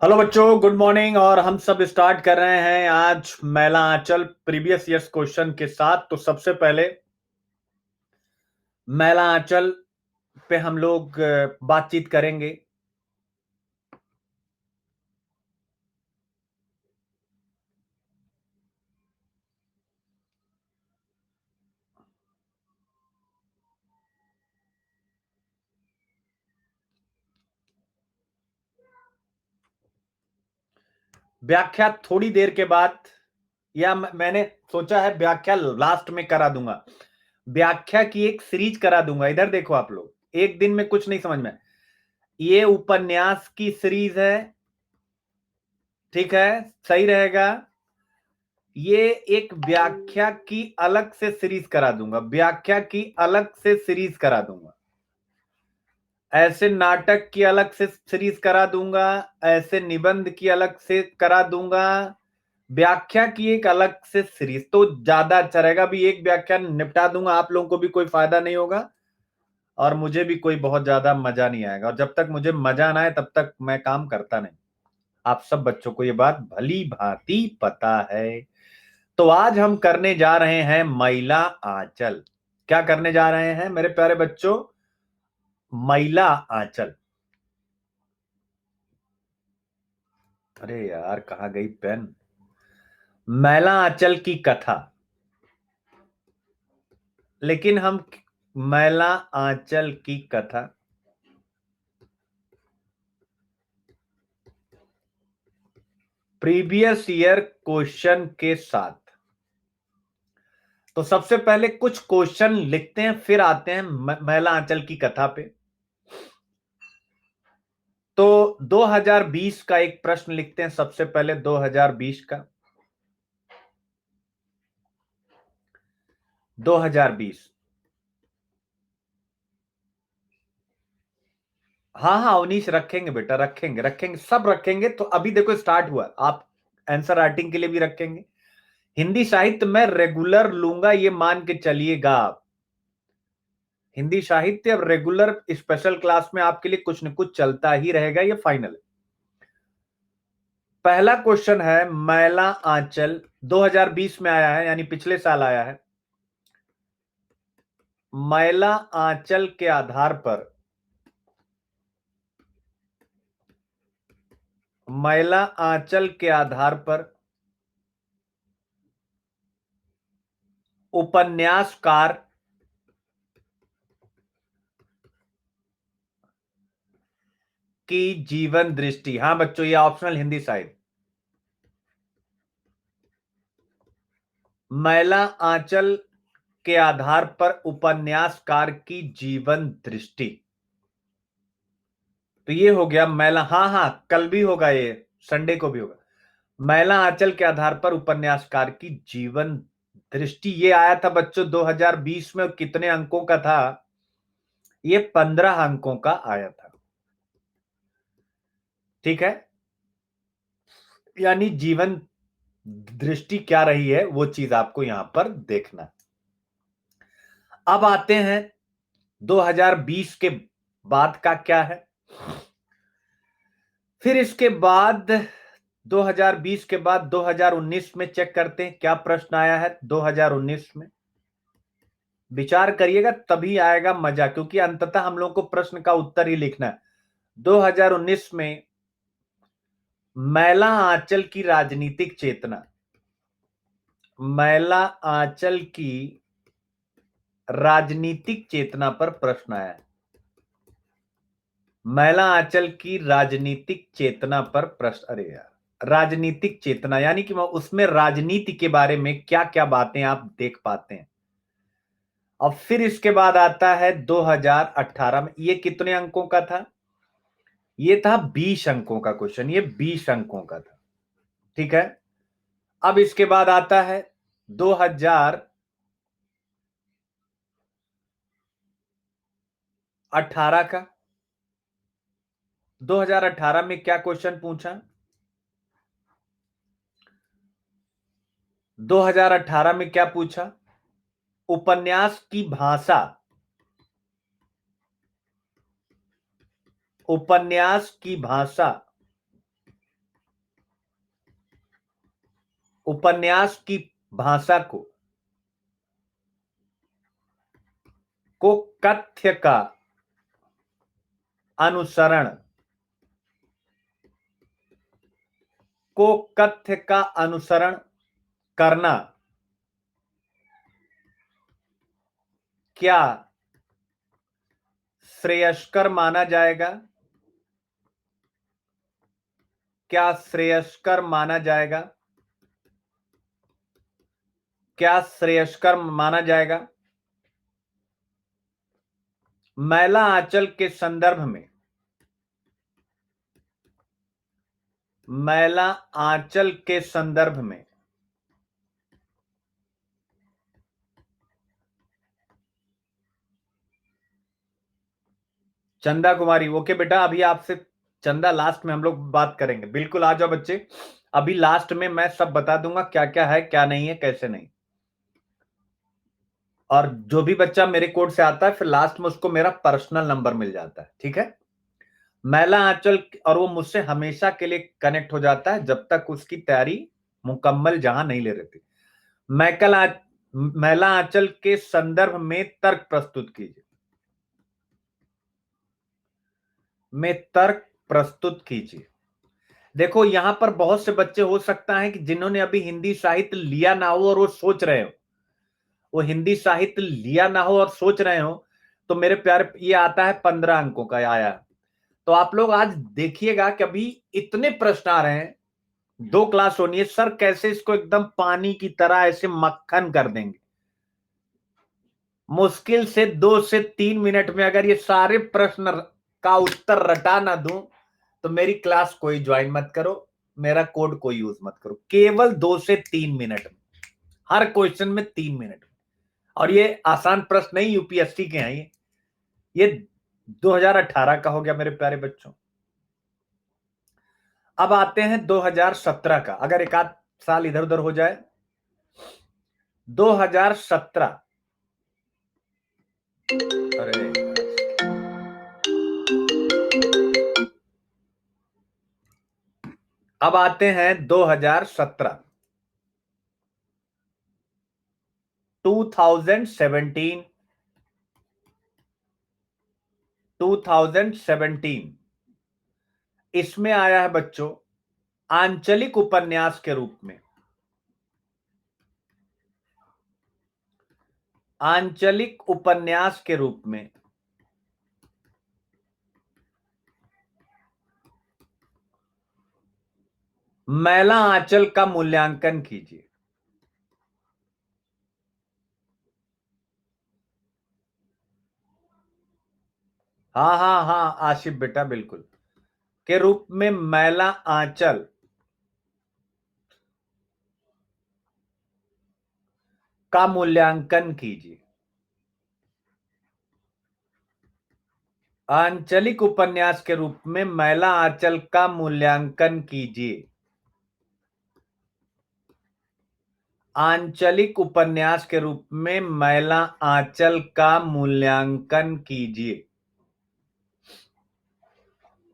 Hello बच्चों, good morning. और हम सब स्टार्ट कर रहे हैं आज मैला आंचल प्रीवियस ईयर्स क्वेश्चन के साथ। तो सबसे पहले मैला आंचल पे हम लोग बातचीत करेंगे। व्याख्या थोड़ी देर के बाद, या मैंने सोचा है व्याख्या लास्ट में करा दूंगा। व्याख्या की एक सीरीज करा दूंगा। इधर देखो आप लोग, एक दिन में कुछ नहीं समझ में। ये उपन्यास की सीरीज है, ठीक है, सही रहेगा। ये एक व्याख्या की अलग से सीरीज करा दूंगा, व्याख्या की अलग से सीरीज करा दूंगा। ऐसे नाटक की अलग से सीरीज करा दूंगा, ऐसे निबंध की अलग से करा दूंगा, व्याख्या की एक अलग से सीरीज। तो ज्यादा अच्छा रहेगा। अभी एक व्याख्यान निपटा दूंगा, आप लोगों को भी कोई फायदा नहीं होगा और मुझे भी कोई बहुत ज्यादा मजा नहीं आएगा। और जब तक मुझे मजा ना आए तब तक मैं काम करता नहीं। आप सब बच्चों को ये बात भली भांति पता है। तो आज हम करने जा रहे हैं मैला आंचल। क्या करने जा रहे हैं मेरे प्यारे बच्चों? मैला आंचल। अरे यार, कहाँ गई पेन? मैला आंचल की कथा। लेकिन हम मैला आंचल की कथा प्रीवियस ईयर क्वेश्चन के साथ। तो सबसे पहले कुछ क्वेश्चन लिखते हैं, फिर आते हैं मैला आंचल की कथा पे। तो 2020 का एक प्रश्न लिखते हैं सबसे पहले। 2020 का, 2020। हाँ हाँ अवनीश, रखेंगे बेटा, रखेंगे रखेंगे, सब रखेंगे। तो अभी देखो स्टार्ट हुआ, आप आंसर राइटिंग के लिए भी रखेंगे। हिंदी साहित्य में रेगुलर लूंगा, ये मान के चलिएगा आप। हिंदी साहित्य अब रेगुलर स्पेशल क्लास में आपके लिए कुछ न कुछ चलता ही रहेगा, ये फाइनल है। पहला क्वेश्चन है, मैला आंचल 2020 में आया है, यानी पिछले साल आया है। मैला आंचल के आधार पर, मैला आंचल के आधार पर उपन्यासकार की जीवन दृष्टि। हां बच्चों, ये ऑप्शनल हिंदी साहित्य। मैला आंचल के आधार पर उपन्यासकार की जीवन दृष्टि। तो ये हो गया मैला। हाँ हाँ, कल भी होगा, ये संडे को भी होगा। मैला आंचल के आधार पर उपन्यासकार की जीवन दृष्टि, ये आया था बच्चों 2020 में। और कितने अंकों का था? ये 15 अंकों का आया था, ठीक है। यानी जीवन दृष्टि क्या रही है वो चीज आपको यहां पर देखना। अब आते हैं 2020 के बाद का क्या है। फिर इसके बाद 2020 के बाद 2019 में चेक करते हैं क्या प्रश्न आया है 2019 में। विचार करिएगा तभी आएगा मजा, क्योंकि अंततः हम लोग को प्रश्न का उत्तर ही लिखना है। 2019 में मैला आंचल की राजनीतिक चेतना, मैला आंचल की राजनीतिक चेतना पर प्रश्न आया है। मैला आंचल की राजनीतिक चेतना पर प्रश्न। अरे यार, राजनीतिक चेतना यानी कि उसमें राजनीति के बारे में क्या क्या बातें आप देख पाते हैं। और फिर इसके बाद आता है 2018 में। ये कितने अंकों का था? ये था 20 अंकों का क्वेश्चन, ये 20 अंकों का था, ठीक है। अब इसके बाद आता है 2018 का। 2018 में क्या क्वेश्चन पूछा? 2018 में क्या पूछा? उपन्यास की भाषा, उपन्यास की भाषा उपन्यास की भाषा को कथ्य का अनुसरण कथ्य का अनुसरण करना क्या श्रेयस्कर माना जाएगा? क्या श्रेयस्कर माना जाएगा? क्या श्रेयस्कर माना जाएगा? मैला आंचल के संदर्भ में, मैला आंचल के संदर्भ में चंदा कुमारी, ओके बेटा, अभी आपसे चंदा लास्ट में हम लोग बात करेंगे। बिल्कुल आ जाओ बच्चे, अभी लास्ट में मैं सब बता दूंगा क्या क्या है, क्या नहीं है, कैसे नहीं। और जो भी बच्चा मेरे कोड से आता है फिर लास्ट में उसको मेरा पर्सनल नंबर मिल जाता है, ठीक है। मैला आंचल, और वो मुझसे हमेशा के लिए कनेक्ट हो जाता है जब तक उसकी तैयारी मुकम्मल जहां नहीं ले रहती। मैला आंचल के संदर्भ में तर्क प्रस्तुत कीजिए, में तर्क प्रस्तुत कीजिए। देखो यहां पर बहुत से बच्चे हो सकता है कि जिन्होंने अभी हिंदी साहित्य लिया ना हो और वो सोच रहे हो, वो हिंदी साहित्य लिया ना हो और सोच रहे हो, तो मेरे प्यारे ये आता है 15 अंकों का आया। तो आप लोग आज देखिएगा कि अभी इतने प्रश्न आ रहे हैं, 2 क्लास होनी है सर, कैसे इसको एकदम पानी की तरह ऐसे मक्खन कर देंगे। मुश्किल से 2 से 3 मिनट में अगर ये सारे प्रश्न का उत्तर रटा ना दूं तो मेरी क्लास कोई ज्वाइन मत करो, मेरा कोड कोई यूज मत करो। केवल 2 से 3 मिनट में, हर क्वेश्चन में 3 मिनट। और ये आसान प्रश्न नहीं यूपीएससी के हैं, ये 2018 का हो गया मेरे प्यारे बच्चों। अब आते हैं 2017 का, अगर एक आध साल इधर उधर हो जाए। 2017, अरे अब आते हैं 2017, 2017, 2017 इसमें आया है बच्चों आंचलिक उपन्यास के रूप में, आंचलिक उपन्यास के रूप में मैला आंचल का मूल्यांकन कीजिए। हाँ हाँ हाँ आशिफ बेटा, बिल्कुल, के रूप में मैला आंचल का मूल्यांकन कीजिए। आंचलिक उपन्यास के रूप में मैला आंचल का मूल्यांकन कीजिए। आंचलिक उपन्यास के रूप में मैला आंचल का मूल्यांकन कीजिए।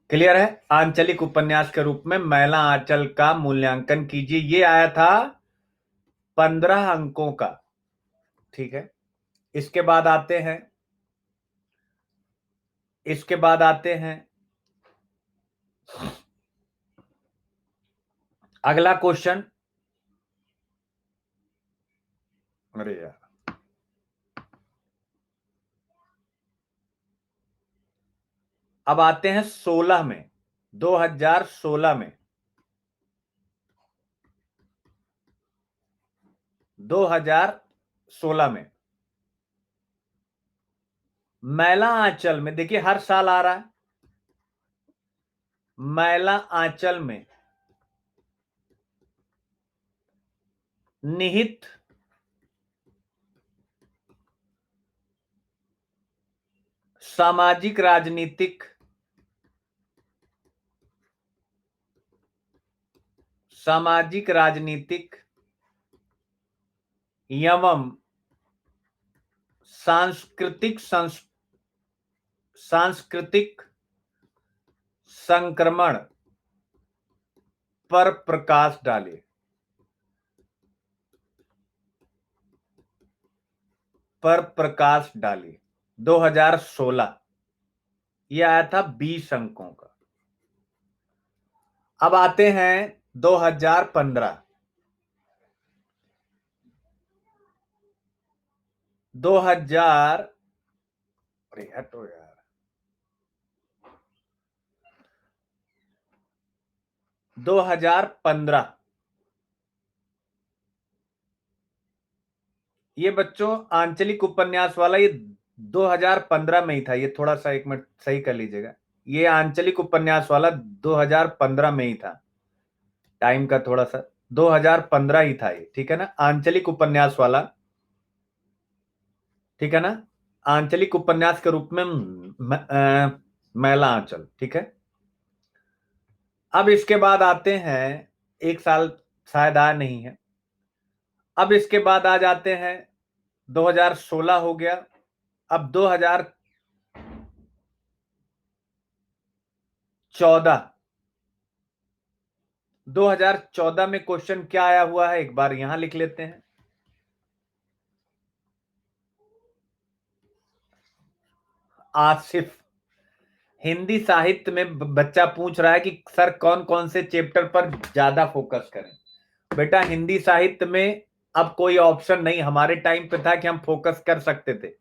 क्लियर है? आंचलिक उपन्यास के रूप में मैला आंचल का मूल्यांकन कीजिए, ये आया था 15 अंकों का, ठीक है। इसके बाद आते हैं, इसके बाद आते हैं अगला क्वेश्चन। अरे यार, अब आते हैं 16 में, 2016 में, 2016 में मैला आंचल में, देखिए हर साल आ रहा है, मैला आंचल में निहित सामाजिक राजनीतिक, सामाजिक राजनीतिक एवं सांस्कृतिक सांस्कृतिक संक्रमण पर प्रकाश डाले। पर प्रकाश डाली 2016, ये आया था 20 अंकों का। अब आते हैं 2015। 2000, अरे हटो यार, 2015, ये बच्चों आंचलिक उपन्यास वाला ये 2015 में ही था। ये थोड़ा सा 1 मिनट सही कर लीजिएगा, ये आंचलिक उपन्यास वाला 2015 में ही था। टाइम का थोड़ा सा 2015 ही था ये, ठीक है ना, आंचलिक उपन्यास वाला, ठीक है ना, आंचलिक उपन्यास के रूप में मैला आंचल, ठीक है। अब इसके बाद आते हैं, 1 साल शायद आया नहीं है। अब इसके बाद आ जाते हैं 2016 हो गया। अब 2014, 2014 में क्वेश्चन क्या आया हुआ है एक बार यहां लिख लेते हैं। आसिफ, हिंदी साहित्य में बच्चा पूछ रहा है कि सर कौन कौन से चैप्टर पर ज्यादा फोकस करें। बेटा हिंदी साहित्य में अब कोई ऑप्शन नहीं, हमारे टाइम पे था कि हम फोकस कर सकते थे।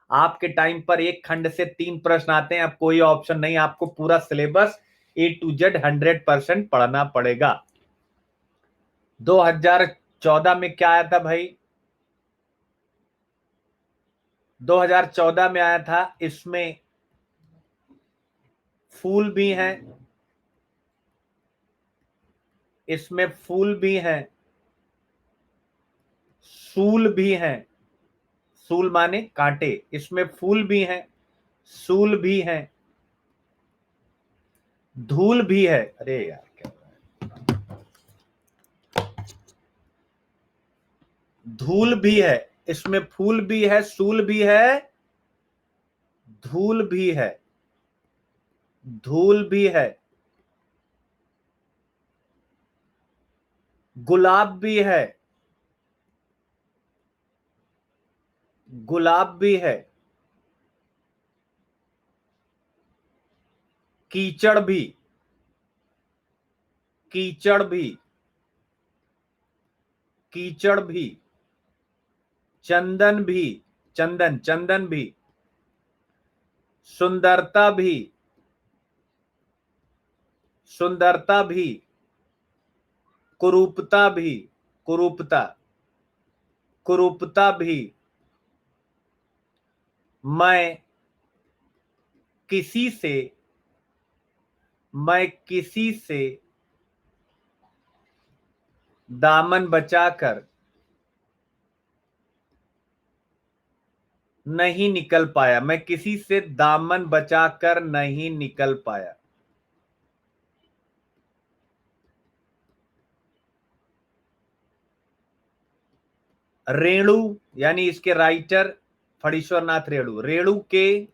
आपके टाइम पर एक खंड से 3 प्रश्न आते हैं, अब कोई ऑप्शन नहीं, आपको पूरा सिलेबस A to Z 100% पढ़ना पड़ेगा। 2014 में क्या आया था भाई, 2014 में आया था, इसमें फूल भी हैं, इसमें फूल भी हैं, सूल भी हैं, सूल माने कांटे, इसमें फूल भी हैं, सूल भी हैं, धूल भी है। अरे यार क्या, धूल भी है, इसमें फूल भी है, सूल भी है, धूल भी है, धूल भी है, गुलाब भी है, गुलाब भी है, कीचड़ भी, कीचड़ भी, कीचड़ भी, चंदन भी, चंदन चंदन भी, सुंदरता भी, सुंदरता भी, कुरूपता भी, कुरूपता, कुरूपता भी, मैं किसी से, मैं किसी से दामन बचाकर नहीं निकल पाया, मैं किसी से दामन बचाकर नहीं निकल पाया। रेणु, यानी इसके राइटर फणीश्वर नाथ रेणु, रेणु के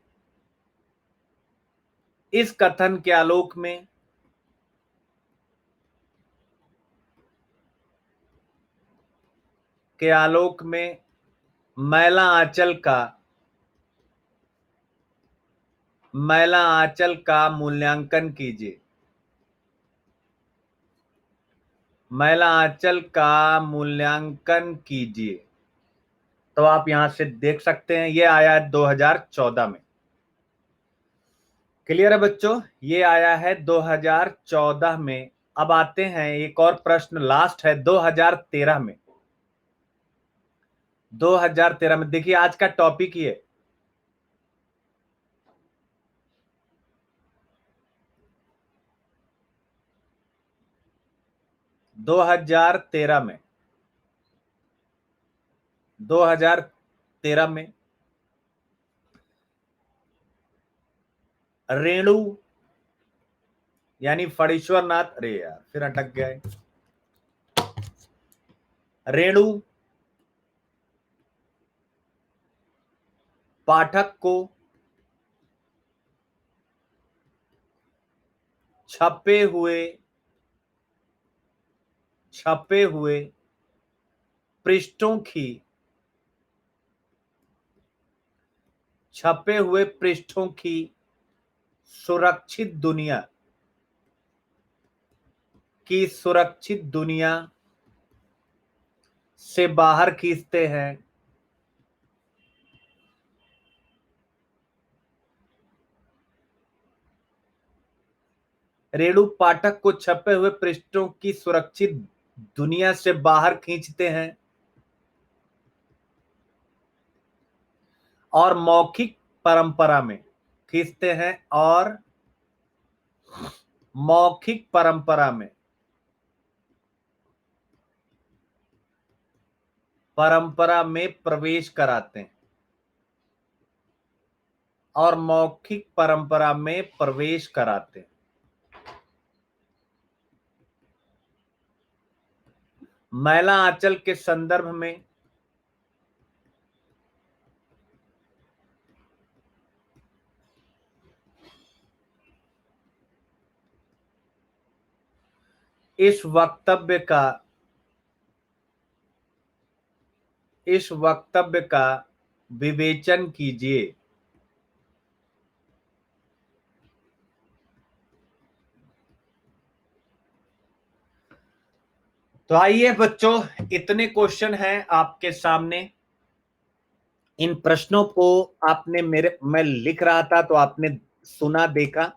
इस कथन के आलोक में, के आलोक में मैला आंचल का, मैला आंचल का मूल्यांकन कीजिए, मैला आंचल का मूल्यांकन कीजिए। तो आप यहां से देख सकते हैं ये आया है 2014 में। क्लियर है बच्चों, ये आया है 2014 में। अब आते हैं एक और प्रश्न, लास्ट है 2013 में। 2013 में देखिए आज का टॉपिक ये, 2013 में, 2013 में रेणु यानी फणीश्वर नाथ, अरे यार फिर अटक गए, रेणु पाठक को छपे हुए, छपे हुए पृष्ठों की छपे हुए पृष्ठों की सुरक्षित दुनिया से बाहर खींचते हैं रेणु पाठक को छपे हुए पृष्ठों की सुरक्षित दुनिया से बाहर खींचते हैं और मौखिक परंपरा में खींचते हैं और मौखिक परंपरा में प्रवेश कराते हैं और मौखिक परंपरा में प्रवेश कराते हैं। मैला आंचल के संदर्भ में इस वक्तव्य का विवेचन कीजिए। तो आइए बच्चों, इतने क्वेश्चन हैं आपके सामने। इन प्रश्नों को आपने मैं लिख रहा था तो आपने सुना, देखा।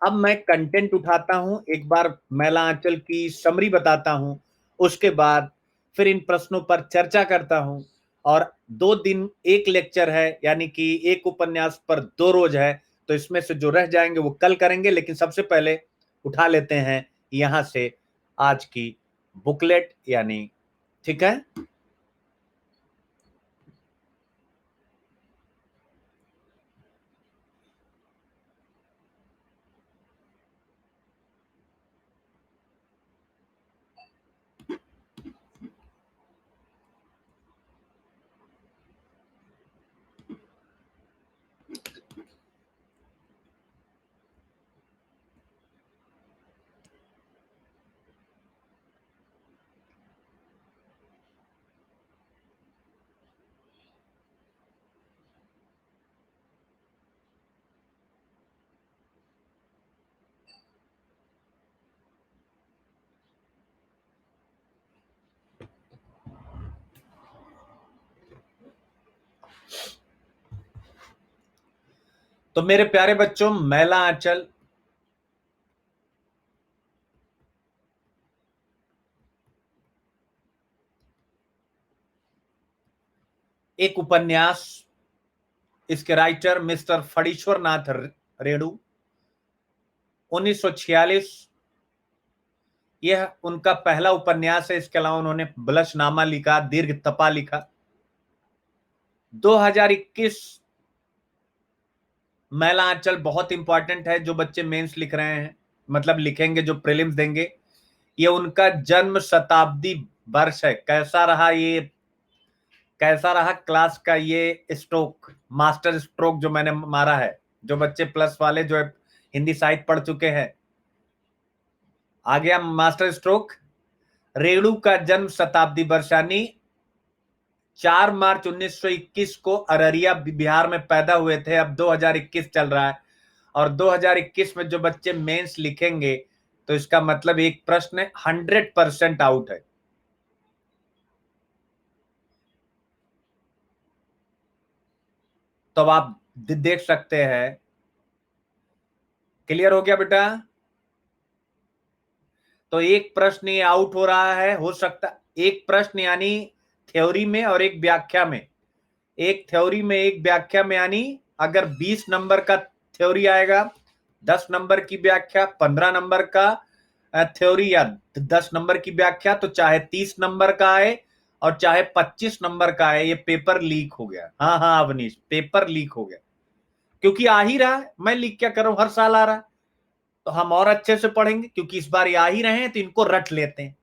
अब मैं कंटेंट उठाता हूं, एक बार मैला आंचल की समरी बताता हूं, उसके बाद फिर इन प्रश्नों पर चर्चा करता हूं। और 2 दिन एक लेक्चर है, यानी कि एक उपन्यास पर 2 रोज है, तो इसमें से जो रह जाएंगे वो कल करेंगे। लेकिन सबसे पहले उठा लेते हैं यहां से आज की बुकलेट, यानी ठीक है। तो मेरे प्यारे बच्चों, मैला आंचल एक उपन्यास, इसके राइटर मिस्टर फणीश्वर नाथ रेणु, 1946 यह उनका पहला उपन्यास है। इसके अलावा उन्होंने बलशनामा लिखा, दीर्घ तपा लिखा। 2021 मैला आंचल बहुत इंपॉर्टेंट है। जो बच्चे मेंस लिख रहे हैं, मतलब लिखेंगे, जो प्रीलिम्स देंगे, ये उनका जन्म शताब्दी वर्ष है। कैसा रहा क्लास का ये स्ट्रोक, मास्टर स्ट्रोक जो मैंने मारा है। जो बच्चे प्लस वाले, जो हिंदी साहित्य पढ़ चुके हैं, आ गया मास्टर स्ट्रोक। रेणु का जन्म शताब्दी वर्ष, यानी 4 मार्च 1921 को अररिया बिहार में पैदा हुए थे। अब 2021 चल रहा है, और 2021 में जो बच्चे मेंस लिखेंगे, तो इसका मतलब एक प्रश्न 100% आउट है। तो अब आप देख सकते हैं। क्लियर हो गया बेटा? तो एक प्रश्न ये आउट हो रहा है, हो सकता एक प्रश्न यानी थ्योरी में और एक व्याख्या में। एक थ्योरी में एक व्याख्या में, यानी अगर 20 नंबर का थ्योरी आएगा, 10 नंबर की व्याख्या, 15 नंबर का थ्योरी या 10 नंबर की व्याख्या, तो चाहे 30 नंबर का आए और चाहे 25 नंबर का आए, ये पेपर लीक हो गया। हाँ हाँ अवनीश, पेपर लीक हो गया, क्योंकि आ ही रहा है। मैं लीक क्या कर रहा हूं, हर साल आ रहा है। तो हम और अच्छे से पढ़ेंगे, क्योंकि इस बार ये आ ही रहे हैं, तो इनको रट लेते हैं,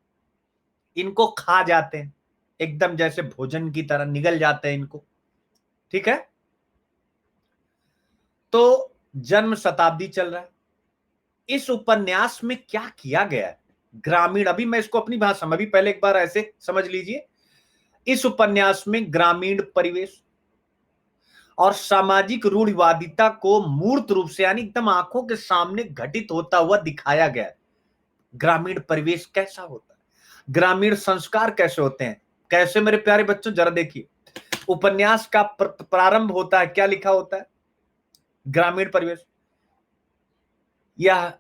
इनको खा जाते हैं, एकदम जैसे भोजन की तरह निगल जाते हैं इनको। ठीक है? तो जन्म शताब्दी चल रहा है। इस उपन्यास में क्या किया गया है? ग्रामीण, अभी मैं इसको अपनी भाषा में, अभी पहले एक बार ऐसे समझ लीजिए। इस उपन्यास में ग्रामीण परिवेश और सामाजिक रूढ़िवादिता को मूर्त रूप से यानी एकदम आंखों के सामने घटित होता हुआ दिखाया गया है। ग्रामीण परिवेश कैसा होता है, ग्रामीण संस्कार कैसे होते हैं, कैसे मेरे प्यारे बच्चों जरा देखिए, उपन्यास का प्रारंभ होता है, क्या लिखा होता है, ग्रामीण परिवेश। यह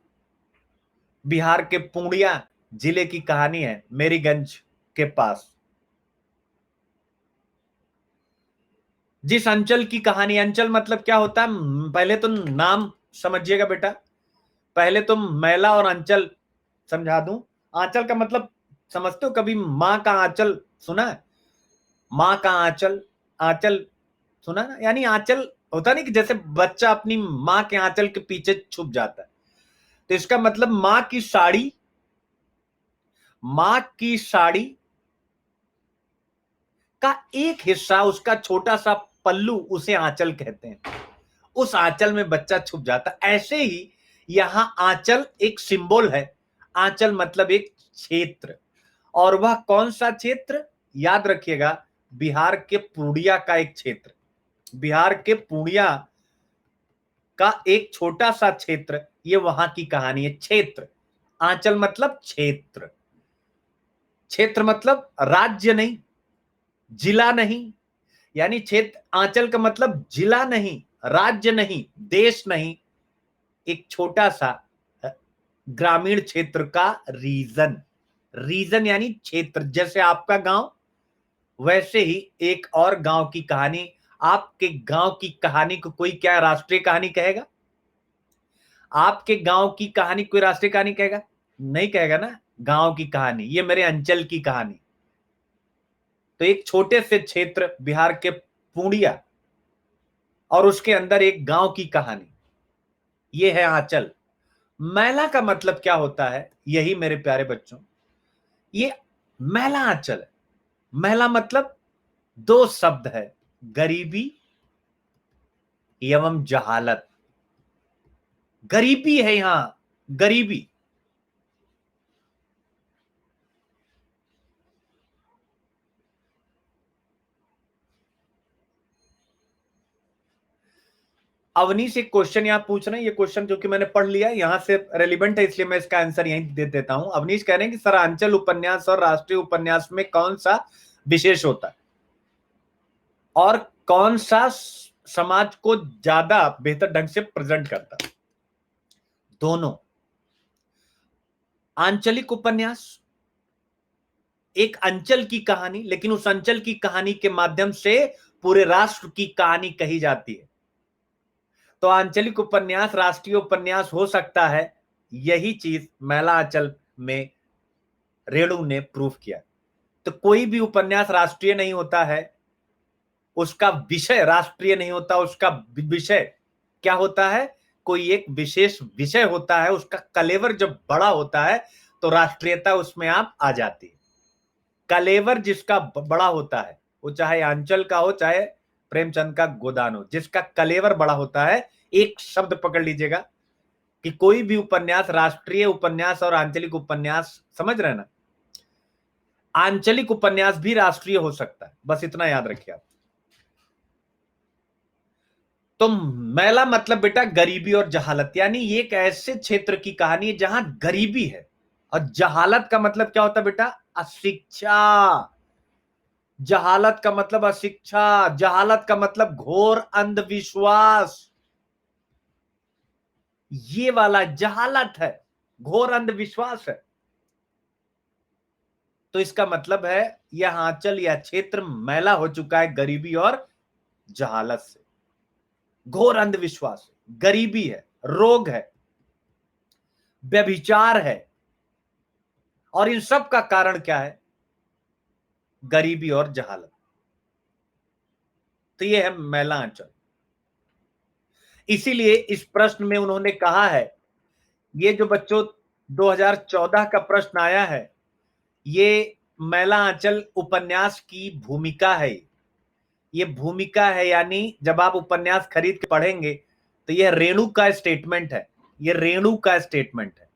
बिहार के पूर्णिया जिले की कहानी है, मेरीगंज के पास। जिस अंचल की कहानी, अंचल मतलब क्या होता है, पहले तो नाम समझिएगा बेटा, पहले तो मैला और अंचल समझा दूं। आंचल का मतलब समझते हो, कभी माँ का आंचल सुना है, माँ का आंचल, आंचल सुना ना, यानी आंचल होता नहीं कि जैसे बच्चा अपनी माँ के आंचल के पीछे छुप जाता है, तो इसका मतलब माँ की साड़ी, माँ की साड़ी का एक हिस्सा, उसका छोटा सा पल्लू, उसे आंचल कहते हैं। उस आंचल में बच्चा छुप जाता। ऐसे ही यहां आंचल एक सिंबल है। आंचल मतलब एक क्षेत्र, और वह कौन सा क्षेत्र, याद रखिएगा, बिहार के पूर्णिया का एक क्षेत्र, बिहार के पूर्णिया का एक छोटा सा क्षेत्र, ये वहां की कहानी है। क्षेत्र, आंचल मतलब क्षेत्र, क्षेत्र मतलब राज्य नहीं, जिला नहीं, यानी क्षेत्र, आंचल का मतलब जिला नहीं, राज्य नहीं, देश नहीं, एक छोटा सा ग्रामीण क्षेत्र का रीजन, रीजन यानी क्षेत्र। जैसे आपका गांव, वैसे ही एक और गांव की कहानी। आपके गांव की कहानी को कोई क्या राष्ट्रीय कहानी कहेगा? आपके गांव की कहानी कोई राष्ट्रीय कहानी कहेगा? नहीं कहेगा ना। गांव की कहानी, ये मेरे अंचल की कहानी। तो एक छोटे से क्षेत्र बिहार के पूर्णिया, और उसके अंदर एक गांव की कहानी, ये है आंचल। मैला का मतलब क्या होता है, यही मेरे प्यारे बच्चों, ये मैला आंचल है। मैला मतलब दो शब्द है, गरीबी एवं जहालत। गरीबी है यहां, गरीबी। अवनीश एक क्वेश्चन यहां पूछ रहे हैं, ये क्वेश्चन जो कि मैंने पढ़ लिया, यहां से रेलिवेंट है, इसलिए मैं इसका आंसर यहीं दे देता हूं। अवनीश कह रहे हैं कि सर, अंचल उपन्यास और राष्ट्रीय उपन्यास में कौन सा विशेष होता है, और कौन सा समाज को ज्यादा बेहतर ढंग से प्रेजेंट करता है? दोनों। आंचलिक उपन्यास एक अंचल की कहानी, लेकिन उस अंचल की कहानी के माध्यम से पूरे राष्ट्र की कहानी कही जाती है। तो आंचलिक उपन्यास राष्ट्रीय उपन्यास हो सकता है, यही चीज मैला अंचल में रेणु ने प्रूफ किया। तो कोई भी उपन्यास राष्ट्रीय नहीं होता है, उसका विषय राष्ट्रीय नहीं होता, उसका विषय क्या होता है, कोई एक विशेष विषय होता है, उसका कलेवर जब बड़ा होता है तो राष्ट्रीयता उसमें आप आ जाती है। कलेवर जिसका बड़ा होता है, वो चाहे आंचल का हो, चाहे प्रेमचंद का गोदान हो, जिसका कलेवर बड़ा होता है, एक शब्द पकड़ लीजिएगा कि कोई भी उपन्यास, राष्ट्रीय उपन्यास और आंचलिक उपन्यास, समझ रहे ना, आंचलिक उपन्यास भी राष्ट्रीय हो सकता है, बस इतना याद रखिए आप। तो मैला मतलब बेटा गरीबी और जहालत, यानी ये एक ऐसे क्षेत्र की कहानी है जहां गरीबी है। और जहालत का मतलब क्या होता है बेटा? अशिक्षा। जहालत का मतलब अशिक्षा, जहालत का मतलब घोर अंधविश्वास। ये वाला जहालत है, घोर अंधविश्वास है। तो इसका मतलब है यह आंचल या क्षेत्र मैला हो चुका है गरीबी और जहालत से। घोर अंधविश्वास है, गरीबी है, रोग है, व्यभिचार है, और इन सब का कारण क्या है? गरीबी और जहालत। तो ये है मैला आंचल। इसीलिए इस प्रश्न में उन्होंने कहा है, ये जो बच्चों 2014 का प्रश्न आया है, ये मैला आंचल उपन्यास की भूमिका है। ये भूमिका है, यानी जब आप उपन्यास खरीद के पढ़ेंगे तो यह रेणु का स्टेटमेंट है, ये रेणु का स्टेटमेंट है।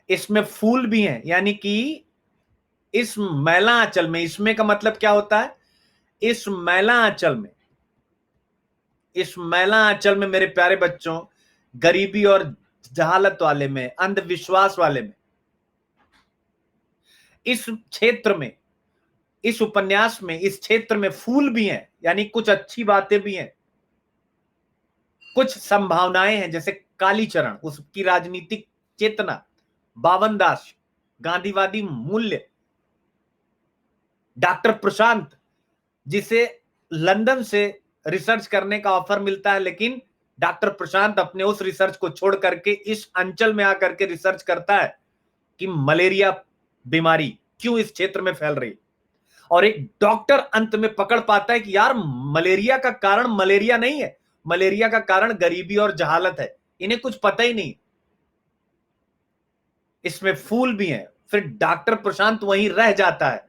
इसमें फूल भी हैं, यानी कि इस मैला आंचल में, इसमें का मतलब क्या होता है, इस मैला आंचल में इस मैला आंचल में मेरे प्यारे बच्चों, गरीबी और जहालत वाले में, अंधविश्वास वाले में, इस क्षेत्र में, इस उपन्यास में, इस क्षेत्र में फूल भी हैं, यानी कुछ अच्छी बातें भी हैं, कुछ संभावनाएं हैं, जैसे कालीचरण, उसकी राजनीतिक चेतना, बावन दास, गांधीवादी मूल्य, डॉक्टर प्रशांत, जिसे लंदन से रिसर्च करने का ऑफर मिलता है, लेकिन डॉक्टर प्रशांत अपने उस रिसर्च को छोड़ करके इस अंचल में आकर के रिसर्च करता है कि मलेरिया बीमारी क्यों इस क्षेत्र में फैल रही, और एक डॉक्टर अंत में पकड़ पाता है कि यार मलेरिया का कारण मलेरिया नहीं है, मलेरिया का कारण गरीबी और जहालत है, इन्हें कुछ पता ही नहीं। इसमें फूल भी हैं। फिर डॉक्टर प्रशांत वहीं रह जाता है,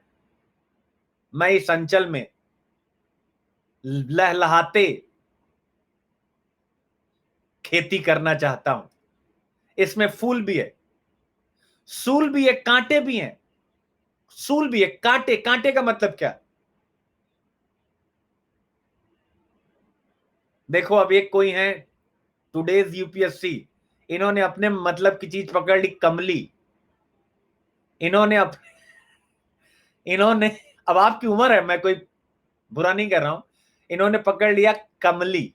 मैं इस अंचल में लहलहाते खेती करना चाहता हूं। इसमें फूल भी है, सूल भी है, कांटे भी हैं। सूल भी है, कांटे, कांटे का मतलब क्या? देखो, अब एक कोई है टुडेज यूपीएससी, इन्होंने अपने मतलब की चीज पकड़ ली, कमली। इन्होंने इन्होंने, अब आपकी उम्र है, मैं कोई बुरा नहीं कर रहा हूं, इन्होंने पकड़ लिया कमली,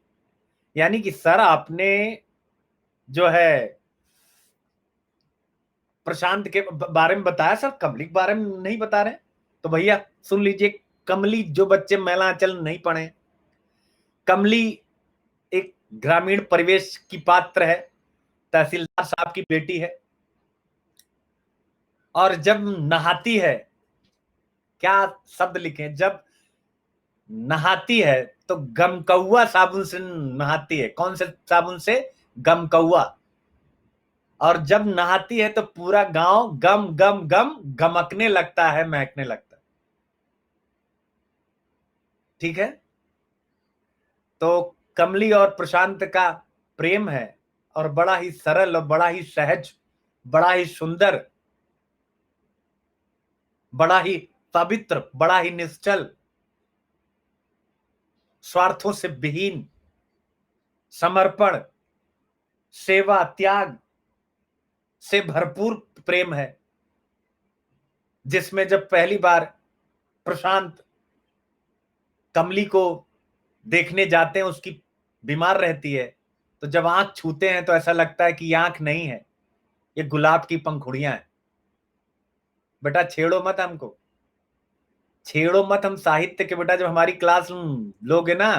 यानी कि सर आपने जो है प्रशांत के बारे में बताया, सर कमली के बारे में नहीं बता रहे। तो भैया सुन लीजिए, कमली, जो बच्चे मैलांचल नहीं पढ़े, कमली एक ग्रामीण परिवेश की पात्र है, तहसीलदार साहब की बेटी है, और जब नहाती है, क्या शब्द लिखे, जब नहाती है तो गमकौआ साबुन से नहाती है। कौन से साबुन से? गमकौआ। और जब नहाती है तो पूरा गांव गम गम गम गमकने लगता है, महकने लगता है। ठीक है, तो कमली और प्रशांत का प्रेम है, और बड़ा ही सरल और बड़ा ही सहज, बड़ा ही सुंदर, बड़ा ही पवित्र, बड़ा ही निश्चल, स्वार्थों से विहीन, समर्पण, सेवा, त्याग से भरपूर प्रेम है, जिसमें जब पहली बार प्रशांत कमली को देखने जाते हैं, उसकी बीमार रहती है, तो जब आंख छूते हैं तो ऐसा लगता है कि ये आंख नहीं है, ये गुलाब की पंखुड़ियां हैं। बेटा छेड़ो मत हमको, छेड़ो मत, हम साहित्य के बेटा, जब हमारी क्लास लोगे ना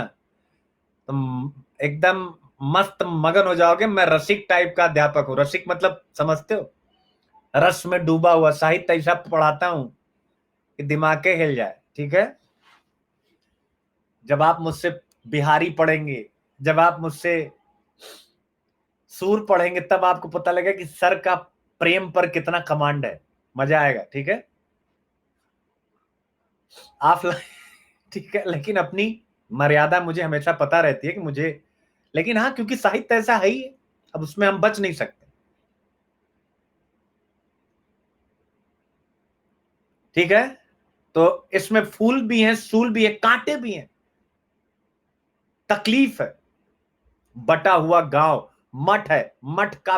तो एकदम मस्त मगन हो जाओगे। मैं रसिक टाइप का अध्यापक हूं। रसिक मतलब समझते हो? रस में डूबा हुआ साहित्य ऐसा पढ़ाता हूं कि दिमाग के हिल जाए। ठीक है, जब आप मुझसे बिहारी पढ़ेंगे, जब आप मुझसे सूर पढ़ेंगे, तब आपको पता लगेगा कि सर का प्रेम पर कितना कमांड है। मजा आएगा। ठीक है, आप ठीक है, लेकिन अपनी मर्यादा मुझे हमेशा पता रहती है कि मुझे, लेकिन हाँ, क्योंकि साहित्य ऐसा है ही, अब उसमें हम बच नहीं सकते। ठीक है, तो इसमें फूल भी हैं, सूल भी है, कांटे भी हैं, तकलीफ है, बटा हुआ गांव, मठ है, मठ का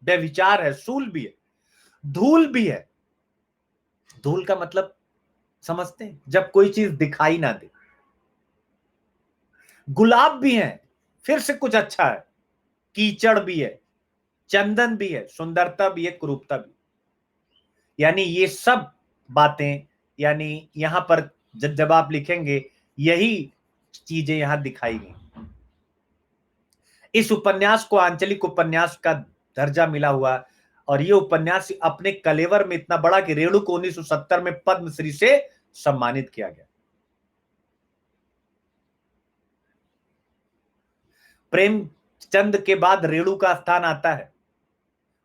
व्यभिचार है, सूल भी है, धूल भी है। धूल का मतलब समझते हैं? जब कोई चीज दिखाई ना दे। गुलाब भी है, फिर से कुछ अच्छा है, कीचड़ भी है, चंदन भी है, सुंदरता भी है, कुरूपता भी। यानी ये सब बातें, यानी यहां पर जब आप लिखेंगे, यही चीजें यहां दिखाई गई। इस उपन्यास को आंचलिक उपन्यास का दर्जा मिला हुआ, और ये उपन्यास अपने कलेवर में इतना बड़ा कि रेणु को 1970 में पद्मश्री से सम्मानित किया गया। प्रेमचंद के बाद रेणु का स्थान आता है।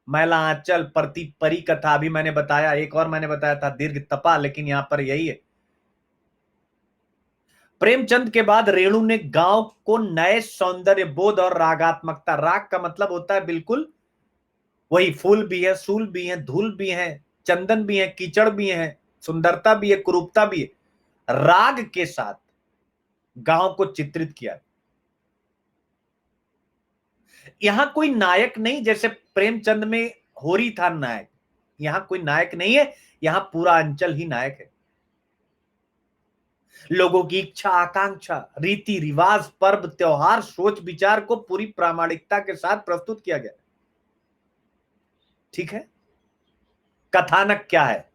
मैला आंचल, प्रति परी कथा अभी मैंने बताया, एक और मैंने बताया था दीर्घ तपा, लेकिन यहां पर यही है। प्रेमचंद के बाद रेणु ने गांव को नए सौंदर्य बोध और रागात्मकता, राग का मतलब होता है बिल्कुल वही, फूल भी है, सूल भी है, धूल भी है, चंदन भी है, कीचड़ भी है, सुंदरता भी है, कुरूपता भी है, राग के साथ गांव को चित्रित किया। यहां कोई नायक नहीं, जैसे प्रेमचंद में होरी था नायक, यहां कोई नायक नहीं है, यहां पूरा अंचल ही नायक है। लोगों की इच्छा आकांक्षा, रीति रिवाज, पर्व त्योहार, सोच विचार को पूरी प्रामाणिकता के साथ प्रस्तुत किया गया। ठीक है। कथानक क्या है?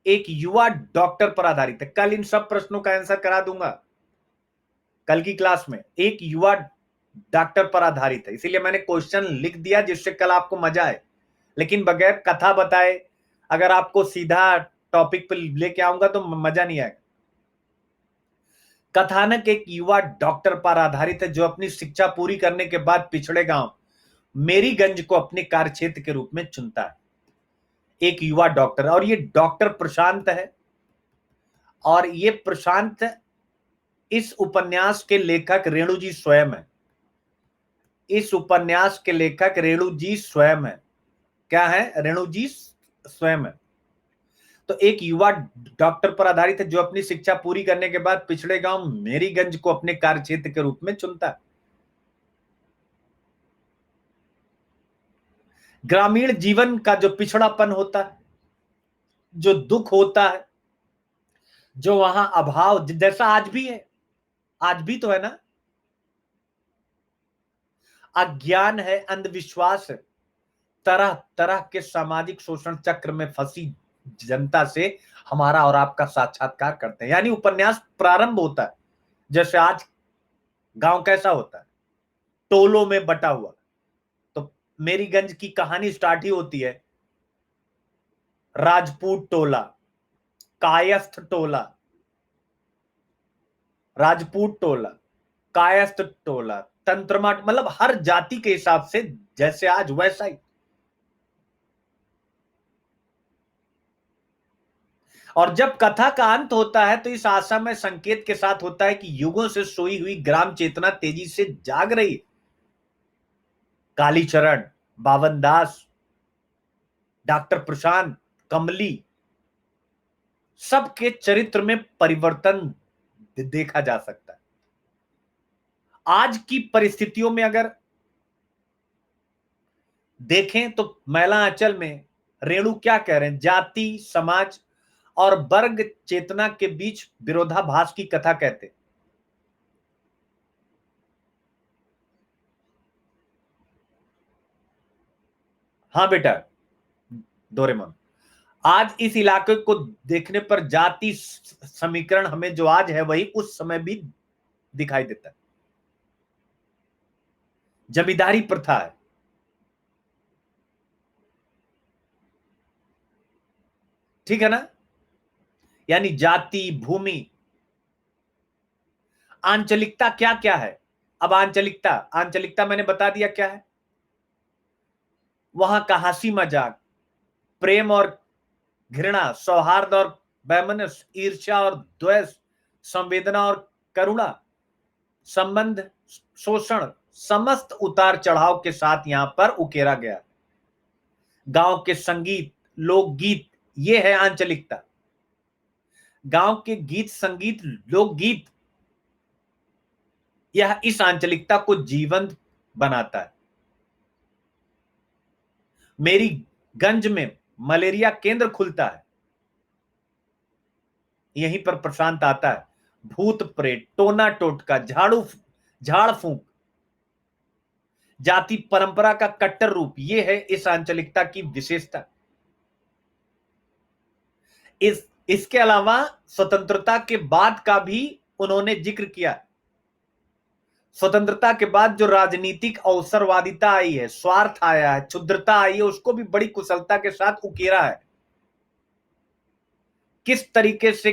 एक युवा डॉक्टर पर आधारित है। कल इन सब प्रश्नों का आंसर करा दूंगा कल की क्लास में। एक युवा डॉक्टर पर आधारित है, इसीलिए मैंने क्वेश्चन लिख दिया जिससे कल आपको मजा आए। लेकिन बगैर कथा बताए अगर आपको सीधा टॉपिक पर लेके आऊंगा तो मजा नहीं आएगा। कथानक एक युवा डॉक्टर पर आधारित है जो अपनी शिक्षा पूरी करने के बाद पिछड़े गांव मेरीगंज को अपने कार्यक्षेत्र के रूप में चुनता है। एक युवा डॉक्टर, और ये डॉक्टर प्रशांत है, और ये प्रशांत इस उपन्यास के लेखक रेणु जी स्वयं है। इस उपन्यास के लेखक रेणु जी स्वयं है। क्या है? रेणु जी स्वयं है। तो एक युवा डॉक्टर पर आधारित है जो अपनी शिक्षा पूरी करने के बाद पिछड़े गांव मेरीगंज को अपने कार्यक्षेत्र के रूप में चुनता है। ग्रामीण जीवन का जो पिछड़ापन होता है, जो दुख होता है, जो वहां अभाव, जैसा आज भी है, आज भी तो है ना, अज्ञान है, अंधविश्वास है, तरह तरह के सामाजिक शोषण चक्र में फंसी जनता से हमारा और आपका साक्षात्कार करते हैं। यानी उपन्यास प्रारंभ होता है जैसे आज गांव कैसा होता है, टोलों में बटा हुआ। तो मेरीगंज की कहानी स्टार्ट ही होती है राजपूत टोला, कायस्थ टोला, राजपूत टोला, कायस्थ टोला, तंत्रमाट, मतलब हर जाति के हिसाब से जैसे आज वैसा ही। और जब कथा का अंत होता है तो इस आशा में संकेत के साथ होता है कि युगों से सोई हुई ग्राम चेतना तेजी से जाग रही है। कालीचरण, बावन दास, डॉक्टर प्रशांत, कमली, सबके चरित्र में परिवर्तन देखा जा सकता है। आज की परिस्थितियों में अगर देखें तो महिला अंचल में रेणु क्या कह रहे हैं? जाति, समाज और वर्ग चेतना के बीच विरोधाभास की कथा कहते। हाँ बेटा डोरेमोन, आज इस इलाके को देखने पर जाति समीकरण हमें जो आज है वही उस समय भी दिखाई देता है। जमींदारी प्रथा है, ठीक है ना? यानी जाति, भूमि, आंचलिकता क्या क्या है? अब आंचलिकता, आंचलिकता मैंने बता दिया क्या है। वहां का हंसी मजाक, प्रेम और घृणा, सौहार्द और वैमनस्य, ईर्ष्या और द्वेष, संवेदना और करुणा, संबंध, शोषण, समस्त उतार चढ़ाव के साथ यहां पर उकेरा गया। गांव के संगीत, लोकगीत, ये है आंचलिकता। गांव के गीत, संगीत, लोकगीत, यह इस आंचलिकता को जीवंत बनाता है। मेरीगंज में मलेरिया केंद्र खुलता है, यहीं पर प्रशांत आता है। भूत प्रेत, टोना टोटका, झाड़ फूंक, जाति परंपरा का कट्टर रूप, यह है इस आंचलिकता की विशेषता। इसके अलावा स्वतंत्रता के बाद का भी उन्होंने जिक्र किया। स्वतंत्रता के बाद जो राजनीतिक अवसरवादिता आई है, स्वार्थ आया है, क्षुद्रता आई है, उसको भी बड़ी कुशलता के साथ उकेरा है। किस तरीके से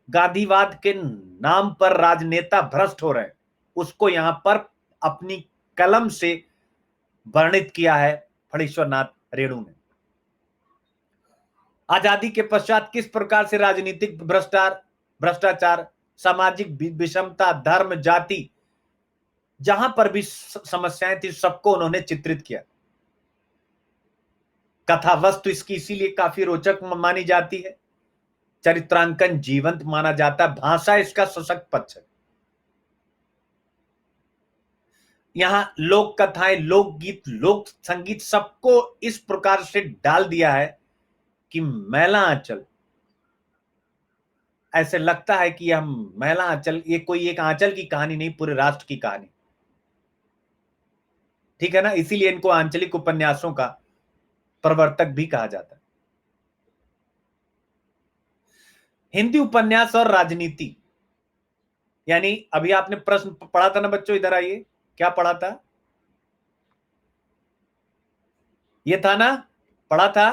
गांधीवाद के नाम पर राजनेता भ्रष्ट हो रहे हैं, उसको यहां पर अपनी कलम से वर्णित किया है फणीश्वरनाथ रेणु ने। आजादी के पश्चात किस प्रकार से राजनीतिक भ्रष्टाचार, सामाजिक विषमता, धर्म, जाति, जहां पर भी समस्याएं थी सबको उन्होंने चित्रित किया। कथा वस्तु इसकी इसीलिए काफी रोचक मानी जाती है, चरित्रांकन जीवंत माना जाता है, भाषा इसका सशक्त पक्ष है। यहां लोक कथाएं, लोकगीत, लोक संगीत सबको इस प्रकार से डाल दिया है कि मैला आंचल, ऐसे लगता है कि हम मैला आंचल, ये कोई एक आंचल की कहानी नहीं, पूरे राष्ट्र की कहानी। ठीक है ना, इसीलिए इनको आंचलिक उपन्यासों का प्रवर्तक भी कहा जाता है। हिंदी उपन्यास और राजनीति, यानी अभी आपने प्रश्न पढ़ा था ना बच्चों, इधर आइए, क्या पढ़ा था? ये था ना, पढ़ा था,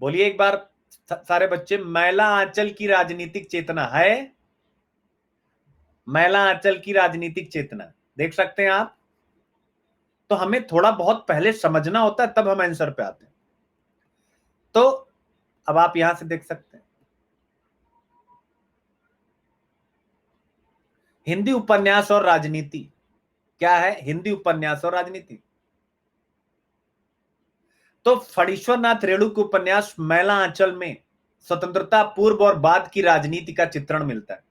बोलिए एक बार सारे बच्चे, मैला आंचल की राजनीतिक चेतना है। मैला आंचल की राजनीतिक चेतना देख सकते हैं आप। तो हमें थोड़ा बहुत पहले समझना होता है, तब हम आंसर पे आते हैं। तो अब आप यहां से देख सकते हैं, हिंदी उपन्यास और राजनीति क्या है? हिंदी उपन्यास और राजनीति, तो फणीश्वर नाथ रेणु के उपन्यास मैला आंचल में स्वतंत्रता पूर्व और बाद की राजनीति का चित्रण मिलता है।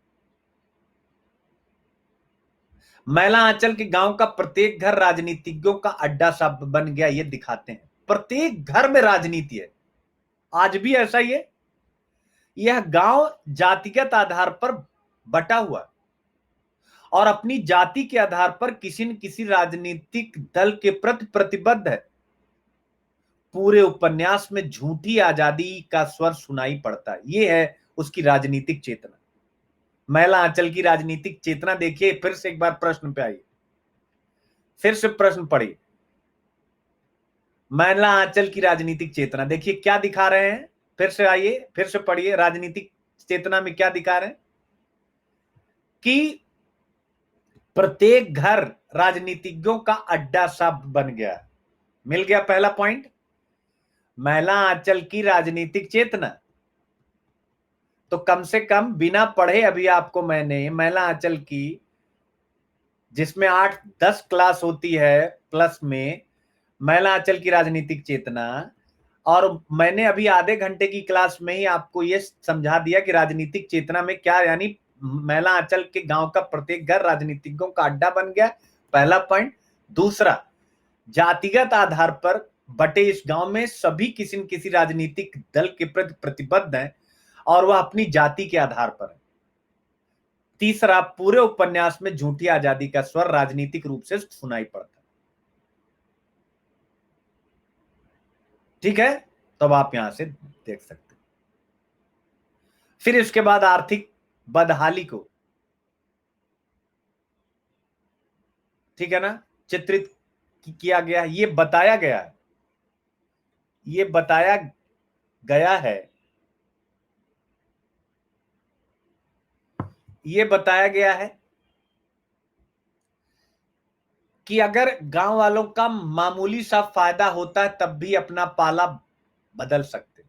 मैला आंचल के गांव का प्रत्येक घर राजनीतिज्ञों का अड्डा सा बन गया, ये दिखाते हैं। प्रत्येक घर में राजनीति है, आज भी ऐसा ही है। यह गांव जातिगत आधार पर बटा हुआ और अपनी जाति के आधार पर किसी न किसी राजनीतिक दल के प्रति प्रतिबद्ध है। पूरे उपन्यास में झूठी आजादी का स्वर सुनाई पड़ता है, ये है उसकी राजनीतिक चेतना। मैला आंचल की राजनीतिक चेतना देखिए, फिर से एक बार प्रश्न पे आइए, फिर से प्रश्न पढ़िए। मैला आंचल की राजनीतिक चेतना देखिए क्या दिखा रहे हैं, फिर से आइए, फिर से पढ़िए, राजनीतिक चेतना में क्या दिखा रहे हैं कि प्रत्येक घर राजनीतिज्ञों का अड्डा सा बन गया। मिल गया पहला पॉइंट, मैला आंचल की राजनीतिक चेतना। तो कम से कम बिना पढ़े अभी आपको मैंने मैला आंचल की, जिसमें 8-10 क्लास होती है प्लस में, मैला आंचल की राजनीतिक चेतना, और मैंने अभी आधे घंटे की क्लास में ही आपको यह समझा दिया कि राजनीतिक चेतना में क्या, यानी मैला आंचल के गांव का प्रत्येक घर राजनीतिज्ञों का अड्डा बन गया, पहला पॉइंट। दूसरा, जातिगत आधार पर बटे इस गांव में सभी किसी न किसी राजनीतिक दल के प्रति प्रतिबद्ध हैं और वह अपनी जाति के आधार पर है। तीसरा, पूरे उपन्यास में झूठी आजादी का स्वर राजनीतिक रूप से सुनाई पड़ता है। ठीक है, तब आप यहां से देख सकते हैं। फिर इसके बाद आर्थिक बदहाली को, ठीक है ना, चित्रित किया गया, ये बताया गया है, ये बताया गया है, ये बताया गया है कि अगर गांव वालों का मामूली सा फायदा होता है तब भी अपना पाला बदल सकते।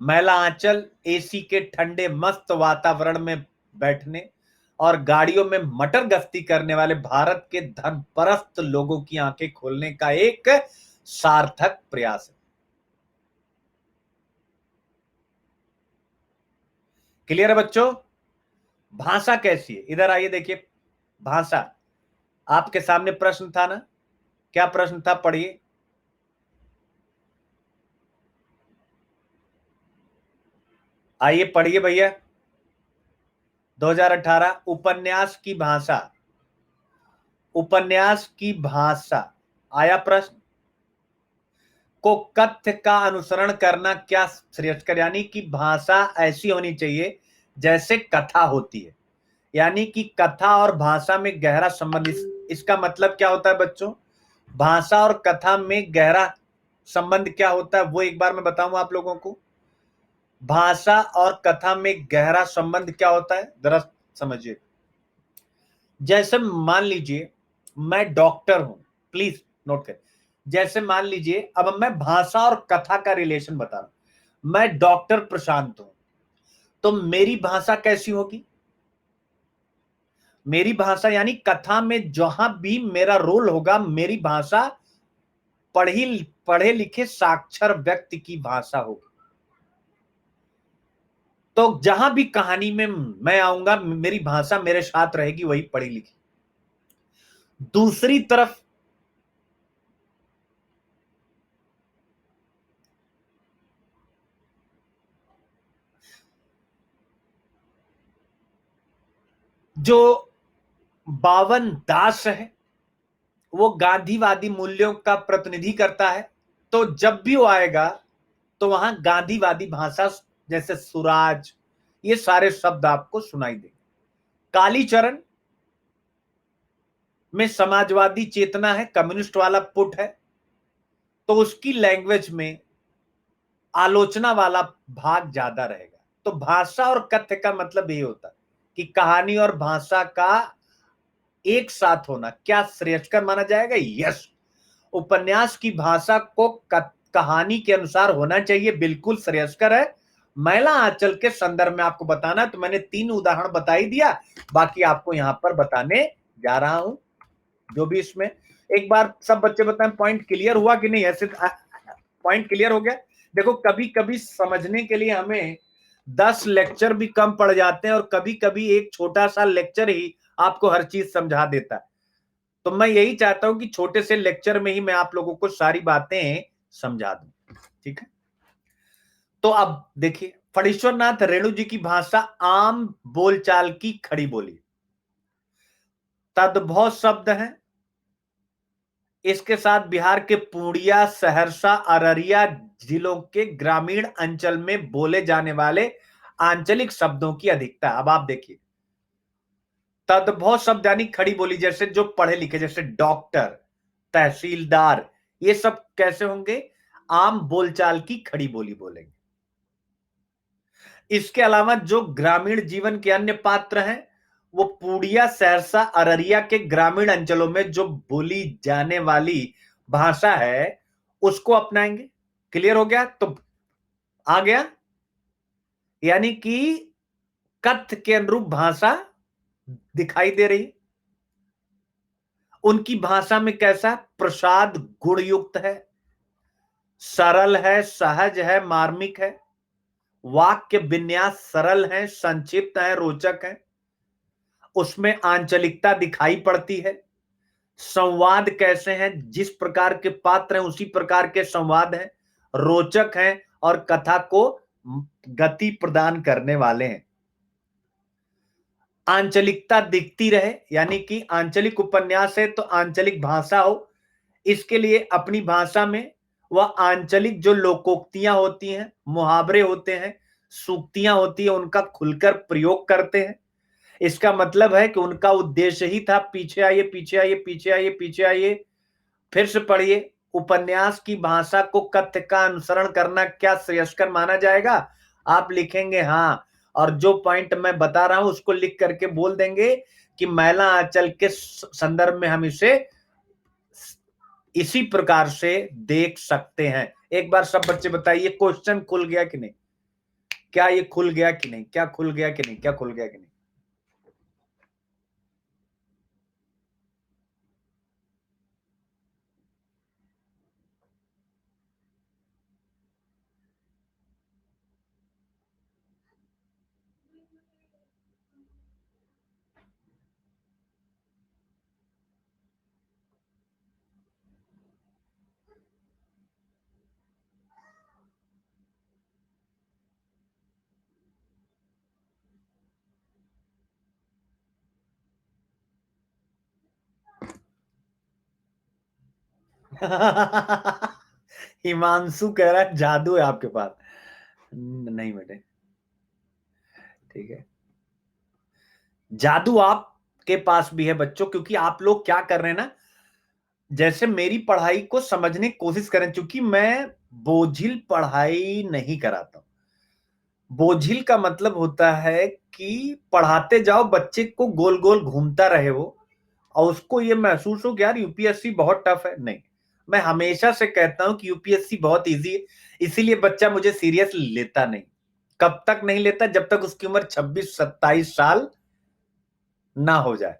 मैला आंचल एसी के ठंडे मस्त वातावरण में बैठने और गाड़ियों में मटर गश्ती करने वाले भारत के धनपरस्त लोगों की आंखें खोलने का एक सार्थक प्रयास है। क्लियर है बच्चों? भाषा कैसी है, इधर आइए देखिए। भाषा, आपके सामने प्रश्न था ना, क्या प्रश्न था, पढ़िए। आइए पढ़िए भैया। 2018 उपन्यास की भाषा, उपन्यास की भाषा आया प्रश्न, को कथ्य का अनुसरण करना क्या श्रेयस्कर, यानी कि भाषा ऐसी होनी चाहिए जैसे कथा होती है, यानी कि कथा और भाषा में गहरा संबंध। इसका मतलब क्या होता है बच्चों? भाषा और कथा में गहरा संबंध क्या होता है वो एक बार मैं बताऊं आप लोगों को। भाषा और कथा में गहरा संबंध क्या होता है, जरा समझिए। जैसे मान लीजिए मैं डॉक्टर हूं, प्लीज नोट करें। जैसे मान लीजिए, अब मैं भाषा और कथा का रिलेशन बता रहा हूं। मैं डॉक्टर प्रशांत हूं, तो मेरी भाषा कैसी होगी? मेरी भाषा यानी कथा में जहां भी मेरा रोल होगा, मेरी भाषा पढ़े लिखे साक्षर व्यक्ति की भाषा होगी। तो जहां भी कहानी में मैं आऊंगा, मेरी भाषा मेरे साथ रहेगी, वही पढ़ी लिखी। दूसरी तरफ जो बावन दास है, वो गांधीवादी मूल्यों का प्रतिनिधि करता है। तो जब भी वो आएगा तो वहां गांधीवादी भाषा, जैसे सुराज, ये सारे शब्द आपको सुनाई देंगे। कालीचरण में समाजवादी चेतना है, कम्युनिस्ट वाला पुट है, तो उसकी लैंग्वेज में आलोचना वाला भाग ज्यादा रहेगा। तो भाषा और कथ्य का मतलब ये होता है कि कहानी और भाषा का एक साथ होना क्या श्रेयस्कर माना जाएगा? यस। उपन्यास की भाषा को कहानी के अनुसार होना चाहिए, बिल्कुल श्रेयस्कर है। मैला आंचल के संदर्भ में आपको बताना, तो मैंने 3 उदाहरण बता ही दिया, बाकी आपको यहां पर बताने जा रहा हूं। जो भी इसमें, एक बार सब बच्चे बताएं पॉइंट क्लियर हुआ कि नहीं? ऐसे पॉइंट क्लियर हो गया? देखो, कभी कभी समझने के लिए हमें 10 लेक्चर भी कम पड़ जाते हैं, और कभी कभी एक छोटा सा लेक्चर ही आपको हर चीज समझा देता है। तो मैं यही चाहता हूं कि छोटे से लेक्चर में ही मैं आप लोगों को सारी बातें समझा दूं। ठीक है, तो अब देखिए, फणीश्वर नाथ रेणु जी की भाषा आम बोलचाल की खड़ी बोली। तद्भव शब्द है, इसके साथ बिहार के पूर्णिया, सहरसा, अररिया जिलों के ग्रामीण अंचल में बोले जाने वाले आंचलिक शब्दों की अधिकता। अब आप देखिए, तद्भव शब्द यानी खड़ी बोली, जैसे जो पढ़े लिखे, जैसे डॉक्टर, तहसीलदार, ये सब कैसे होंगे? आम बोलचाल की खड़ी बोली बोलेंगे। इसके अलावा जो ग्रामीण जीवन के अन्य पात्र हैं, वो पूर्णिया, सहरसा, अररिया के ग्रामीण अंचलों में जो बोली जाने वाली भाषा है, उसको अपनाएंगे। क्लियर हो गया? तो आ गया, यानी कि कथ्य के अनुरूप भाषा दिखाई दे रही। उनकी भाषा में कैसा? प्रसाद गुण युक्त है, सरल है, सहज है, मार्मिक है, वाक्य विन्यास सरल है, संक्षिप्त है, रोचक है, उसमें आंचलिकता दिखाई पड़ती है। संवाद कैसे हैं? जिस प्रकार के पात्र हैं उसी प्रकार के संवाद हैं, रोचक हैं, और कथा को गति प्रदान करने वाले हैं। आंचलिकता दिखती रहे, यानी कि आंचलिक उपन्यास है तो आंचलिक भाषा हो। इसके लिए अपनी भाषा में वह आंचलिक जो लोकोक्तियां होती हैं, मुहावरे होते हैं, सूक्तियां होती है, उनका खुलकर प्रयोग करते हैं। इसका मतलब है कि उनका उद्देश्य ही था, पीछे आइए, पीछे आइए, पीछे आइए, पीछे आइए, फिर से पढ़िए, उपन्यास की भाषा को कथ्य का अनुसरण करना क्या श्रेयस्कर माना जाएगा? आप लिखेंगे हाँ, और जो पॉइंट मैं बता रहा हूं उसको लिख करके बोल देंगे कि मैला आंचल के संदर्भ में हम इसे इसी प्रकार से देख सकते हैं। एक बार सब बच्चे बताइए, क्वेश्चन खुल गया कि नहीं? क्या ये खुल गया कि नहीं? क्या खुल गया कि नहीं? क्या खुल गया कि नहीं? हिमांशु कह रहा है जादू है आपके पास। नहीं बेटे, ठीक है, जादू आपके पास भी है बच्चों, क्योंकि आप लोग क्या कर रहे हैं ना, जैसे मेरी पढ़ाई को समझने की कोशिश करें। क्योंकि मैं बोझिल पढ़ाई नहीं कराता हूं। बोझिल का मतलब होता है कि पढ़ाते जाओ, बच्चे को गोल गोल घूमता रहे वो, और उसको ये महसूस हो कि यार यूपीएससी बहुत टफ है। नहीं, मैं हमेशा से कहता हूं कि यूपीएससी बहुत इजी है, इसीलिए बच्चा मुझे सीरियस लेता नहीं। कब तक नहीं लेता? जब तक उसकी उम्र 26-27 साल ना हो जाए।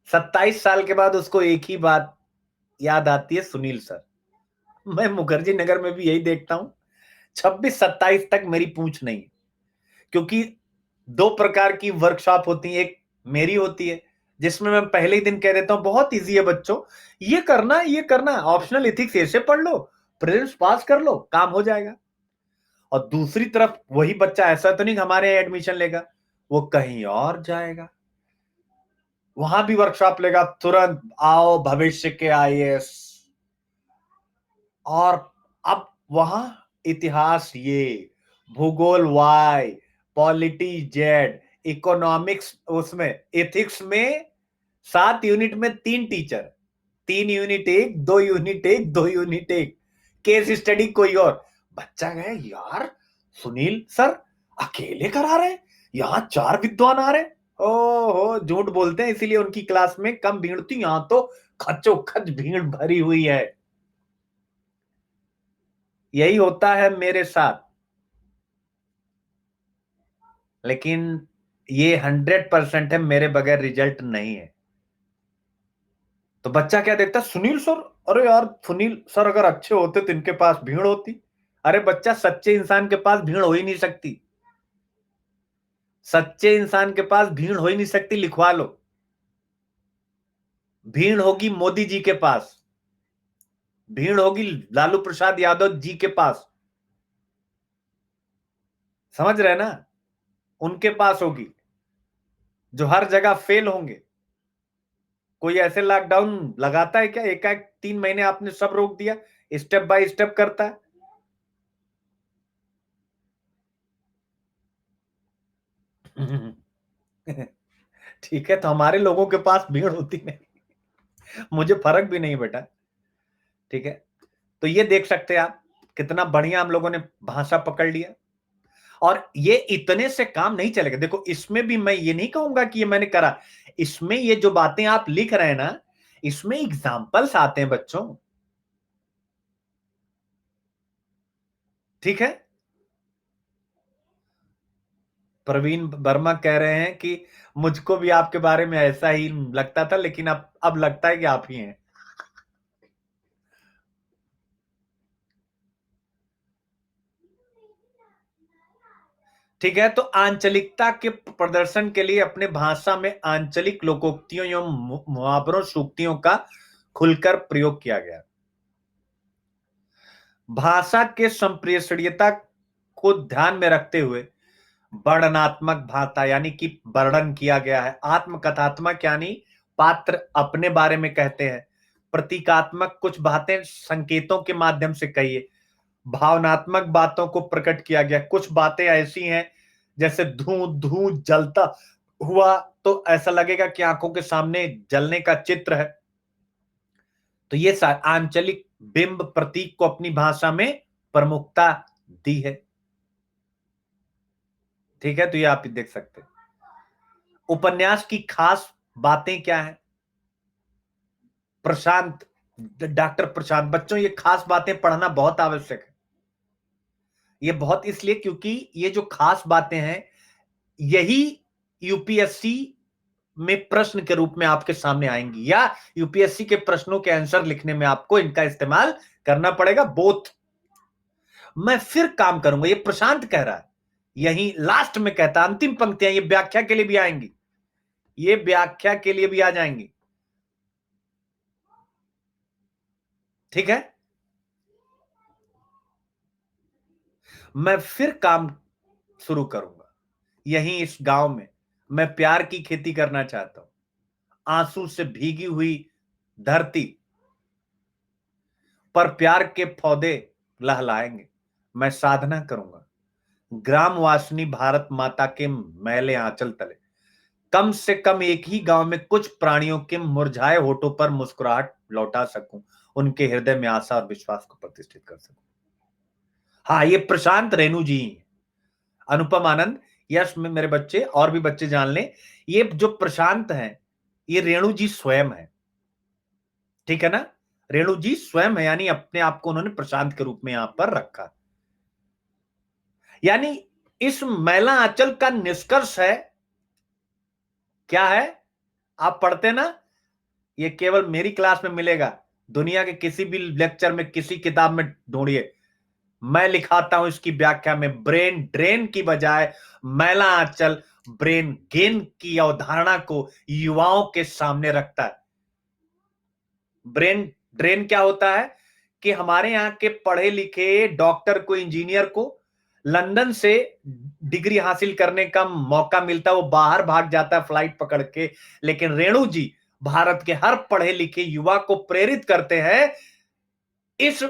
27 साल के बाद उसको एक ही बात याद आती है, सुनील सर। मैं मुखर्जी नगर में भी यही देखता हूं, 26-27 तक मेरी पूछ नहीं, क्योंकि दो प्रकार की वर्कशॉप होती है, एक मेरी होती है जिसमें मैं पहले ही दिन कह देता हूं बहुत इजी है बच्चों, ये करना ऑप्शनल एथिक्स ऐसे पढ़ लो, प्रीलिम्स पास कर लो, काम हो जाएगा। और दूसरी तरफ वही बच्चा ऐसा तो नहीं कि हमारे यहाँ एडमिशन लेगा, वो कहीं और जाएगा, वहां भी वर्कशॉप लेगा, तुरंत आओ भविष्य के आईएएस। और अब वहां इतिहास ये, भूगोल वाई, पॉलिटी जेड, इकोनॉमिक्स उसमें, एथिक्स में 7 यूनिट में 3 टीचर, 3 यूनिट एक, 2 यूनिट एक, 2 यूनिट एक, केस स्टडी कोई और। बच्चा गया यार, सुनील सर अकेले करा रहे, यहां 4 विद्वान आ रहे। ओहो, झूठ बोलते हैं इसीलिए उनकी क्लास में कम भीड़ थी, यहां तो खचोखच भीड़ भरी हुई है। यही होता है मेरे साथ, लेकिन ये 100% है, मेरे बगैर रिजल्ट नहीं है। तो बच्चा क्या देखता, सुनील सर, अरे यार सुनील सर अगर अच्छे होते तो इनके पास भीड़ होती। अरे बच्चा, सच्चे इंसान के पास भीड़ हो ही नहीं सकती, सच्चे इंसान के पास भीड़ हो ही नहीं सकती, लिखवा लो। भीड़ होगी मोदी जी के पास, भीड़ होगी लालू प्रसाद यादव जी के पास, समझ रहे ना, उनके पास होगी, जो हर जगह फेल होंगे। कोई ऐसे लॉकडाउन लगाता है क्या, एक 3 महीने आपने सब रोक दिया, स्टेप बाय स्टेप करता है। ठीक है, तो हमारे लोगों के पास भीड़ होती नहीं, मुझे फर्क भी नहीं बेटा। ठीक है, तो ये देख सकते हैं आप, कितना बढ़िया हम लोगों ने भाषा पकड़ लिया। और ये इतने से काम नहीं चलेगा, देखो इसमें भी मैं ये नहीं कहूंगा कि ये मैंने करा, इसमें ये जो बातें आप लिख रहे हैं ना, इसमें एग्जाम्पल्स आते हैं बच्चों। ठीक है, प्रवीण वर्मा कह रहे हैं कि मुझको भी आपके बारे में ऐसा ही लगता था, लेकिन अब लगता है कि आप ही हैं। ठीक है, तो आंचलिकता के प्रदर्शन के लिए अपने भाषा में आंचलिक लोकोक्तियों एवं मुहावरों, सूक्तियों का खुलकर प्रयोग किया गया। भाषा के संप्रेषणीयता को ध्यान में रखते हुए वर्णनात्मक भाषा यानी कि वर्णन किया गया है, आत्मकथात्मक यानी पात्र अपने बारे में कहते हैं, प्रतीकात्मक कुछ बातें संकेतों के माध्यम से कहिए, भावनात्मक बातों को प्रकट किया गया, कुछ बातें ऐसी हैं जैसे धूं धूं जलता हुआ, तो ऐसा लगेगा कि आंखों के सामने जलने का चित्र है। तो ये आंचलिक बिंब प्रतीक को अपनी भाषा में प्रमुखता दी है। ठीक है, तो ये आप देख सकते हैं। उपन्यास की खास बातें क्या है, प्रशांत, डॉक्टर प्रशांत, बच्चों ये खास बातें पढ़ना बहुत आवश्यक है। ये बहुत इसलिए क्योंकि ये जो खास बातें हैं, यही यूपीएससी में प्रश्न के रूप में आपके सामने आएंगी, या यूपीएससी के प्रश्नों के आंसर लिखने में आपको इनका इस्तेमाल करना पड़ेगा, बोथ। मैं फिर काम करूंगा, ये प्रशांत कह रहा है, यही लास्ट में कहता, अंतिम पंक्तियां ये व्याख्या के लिए भी आएंगी, ये व्याख्या के लिए भी आ जाएंगी। ठीक है, मैं फिर काम शुरू करूंगा यहीं इस गांव में, मैं प्यार की खेती करना चाहता हूं, आंसू से भीगी हुई धरती पर प्यार के पौधे लहलाएंगे, मैं साधना करूंगा, ग्राम वासिनी भारत माता के मैले आंचल तले, कम से कम एक ही गांव में कुछ प्राणियों के मुरझाए होठों पर मुस्कुराहट लौटा सकूं, उनके हृदय में आशा और विश्वास को प्रतिष्ठित कर सकूं। हाँ, ये प्रशांत रेणु जी हैं। अनुपम आनंद, यश में मेरे बच्चे और भी बच्चे जान लें, ये जो प्रशांत हैं, ये रेणु जी स्वयं है। ठीक है ना, रेणु जी स्वयं है, यानी अपने आप को उन्होंने प्रशांत के रूप में यहां पर रखा। यानी इस मैला आंचल का निष्कर्ष है, क्या है, आप पढ़ते ना, ये केवल मेरी क्लास में मिलेगा, दुनिया के किसी भी लेक्चर में, किसी किताब में ढूंढिए, मैं लिखाता हूं इसकी व्याख्या में, ब्रेन ड्रेन की बजाय मैला आंचल ब्रेन गेन की अवधारणा को युवाओं के सामने रखता है। ब्रेन ड्रेन क्या होता है कि हमारे यहाँ के पढ़े लिखे डॉक्टर को, इंजीनियर को लंदन से डिग्री हासिल करने का मौका मिलता है, वो बाहर भाग जाता है फ्लाइट पकड़ के, लेकिन रेणु जी भारत के हर पढ़े लिखे युवा को प्रेरित करते हैं इस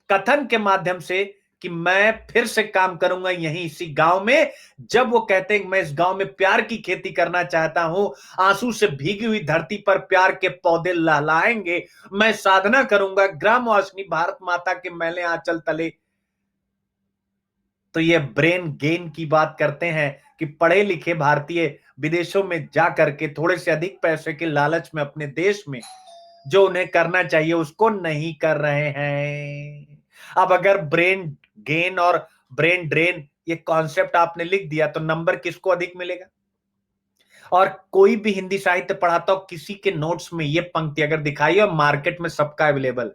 कथन के माध्यम से कि मैं फिर से काम करूंगा यहीं इसी गांव में। जब वो कहते हैं मैं इस गांव में प्यार की खेती करना चाहता हूं, आंसू से भीगी हुई धरती पर प्यार के पौधे लहलाएंगे, मैं साधना करूंगा ग्रामवासिनी भारत माता के मैले आंचल तले। तो ये ब्रेन गेन की बात करते हैं कि पढ़े लिखे भारतीय विदेशों में जाकर के थोड़े से अधिक पैसे के लालच में अपने देश में जो उन्हें करना चाहिए उसको नहीं कर रहे हैं। अब अगर ब्रेन गेन और ब्रेन ड्रेन ये कॉन्सेप्ट आपने लिख दिया तो नंबर किसको अधिक मिलेगा? और कोई भी हिंदी साहित्य पढ़ाता हो किसी के नोट्स में ये पंक्ति अगर दिखाई और मार्केट में सबका अवेलेबल,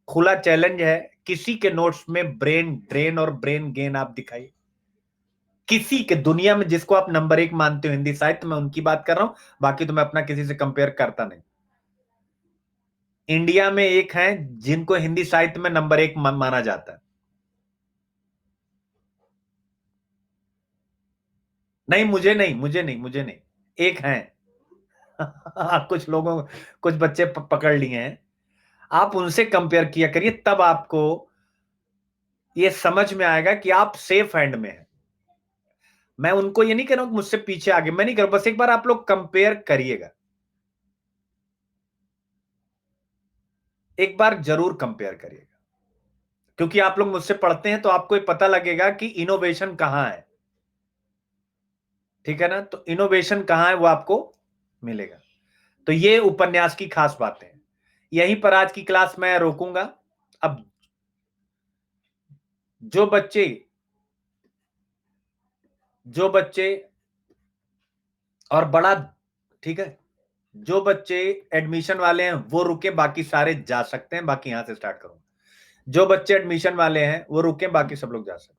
खुला चैलेंज है, किसी के नोट्स में ब्रेन ड्रेन और ब्रेन गेन आप दिखाइए, किसी के दुनिया में जिसको आप नंबर 1 मानते हो हिंदी साहित्य में, उनकी बात कर रहा हूं, बाकी तो मैं अपना किसी से कंपेयर करता नहीं। इंडिया में एक हैं जिनको हिंदी साहित्य में नंबर 1 माना जाता है। नहीं, मुझे नहीं, एक हैं। कुछ लोगों, कुछ बच्चे पकड़ लिए हैं, आप उनसे कंपेयर किया करिए, तब आपको ये समझ में आएगा कि आप सेफ हैंड में हैं। मैं उनको ये नहीं कह रहा हूं कि मुझसे पीछे आगे, मैं नहीं कर रहा, बस एक बार आप लोग कंपेयर करिएगा, एक बार जरूर कंपेयर करिएगा, क्योंकि आप लोग मुझसे पढ़ते हैं तो आपको ये पता लगेगा कि इनोवेशन कहां है। ठीक है ना? तो इनोवेशन कहां है वो आपको मिलेगा। तो ये उपन्यास की खास बातें हैं। यहीं पर आज की क्लास मैं रोकूंगा। अब जो बच्चे और बड़ा, ठीक है, जो बच्चे एडमिशन वाले हैं वो रुके, बाकी सारे जा सकते हैं, बाकी यहां से स्टार्ट करूंगा। जो बच्चे एडमिशन वाले हैं वो रुके, बाकी सब लोग जा सकते हैं।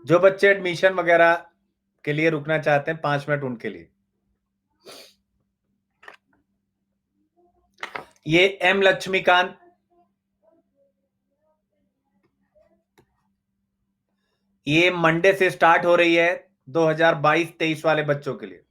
जो बच्चे एडमिशन वगैरह के लिए रुकना चाहते हैं 5 मिनट उनके लिए। ये एम लक्ष्मीकांत, ये मंडे से स्टार्ट हो रही है 2022-23 वाले बच्चों के लिए।